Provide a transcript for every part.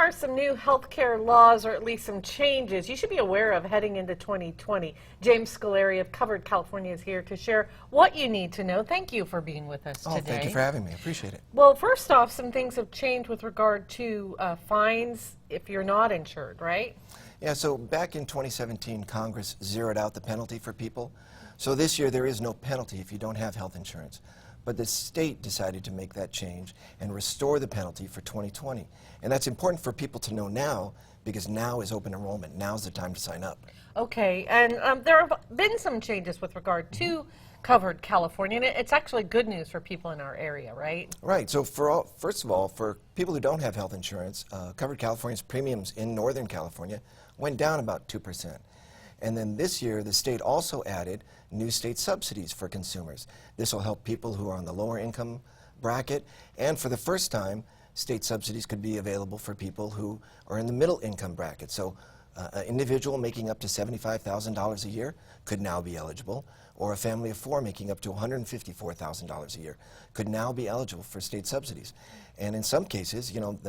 are some new healthcare laws, or at least some changes you should be aware of heading into 2020. James Scullary of Covered California is here to share what you need to know. Thank you for being with us today. Thank you for having me. I appreciate it. Well, first off, some things have changed with regard to fines if you're not insured, right? Yeah, so back in 2017, Congress zeroed out the penalty for people. So this year there is no penalty if you don't have health insurance. But the state decided to make that change and restore the penalty for 2020. And that's important for people to know now, because now is open enrollment. Now's the time to sign up. Okay, and there have been some changes with regard to Covered California, and it's actually good news for people in our area, right? Right. So first of all, for people who don't have health insurance, Covered California's premiums in Northern California went down about 2%. And then this year, the state also added new state subsidies for consumers. This will help people who are on the lower income bracket, and for the first time, state subsidies could be available for people who are in the middle income bracket. So an individual making up to $75,000 a year could now be eligible, or a family of four making up to $154,000 a year could now be eligible for state subsidies. And in some cases, you know,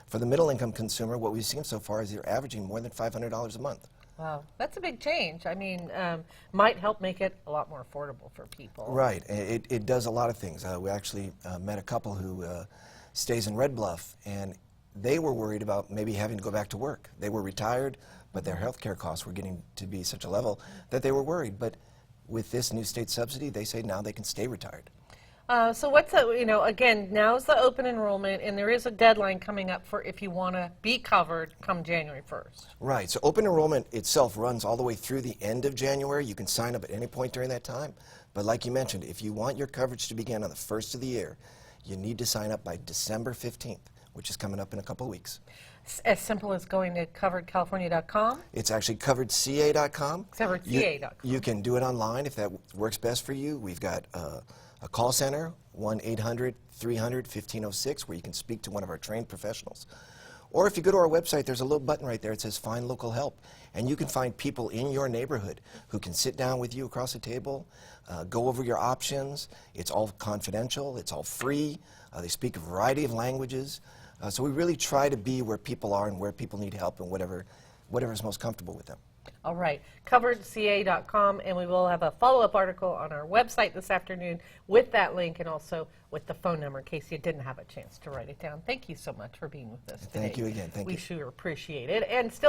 for the middle income consumer, what we've seen so far is they're averaging more than $500 a month. Wow, that's a big change. I mean, might help make it a lot more affordable for people. Right. It does a lot of things. We actually met a couple who stays in Red Bluff, and they were worried about maybe having to go back to work. They were retired, but their health care costs were getting to be such a level that they were worried. But with this new state subsidy, they say now they can stay retired. So what's the, you know, again, now's the open enrollment, and there is a deadline coming up for if you want to be covered come January 1st. Right. So open enrollment itself runs all the way through the end of January. You can sign up at any point during that time. But like you mentioned, if you want your coverage to begin on the 1st of the year, you need to sign up by December 15th, which is coming up in a couple of weeks. As simple as going to coveredcalifornia.com? It's actually coveredca.com. Coveredca.com. You can do it online if that works best for you. We've got a call center, 1-800-300-1506, where you can speak to one of our trained professionals. Or if you go to our website, there's a little button right there. It says Find Local Help. And you can find people in your neighborhood who can sit down with you across the table, go over your options. It's all confidential. It's all free. They speak a variety of languages. So we really try to be where people are and where people need help and whatever is most comfortable with them. All right, coveredca.com, and we will have a follow-up article on our website this afternoon with that link and also with the phone number in case you didn't have a chance to write it down. Thank you so much for being with us today. Thank you again. Thank you. We sure appreciate it. And still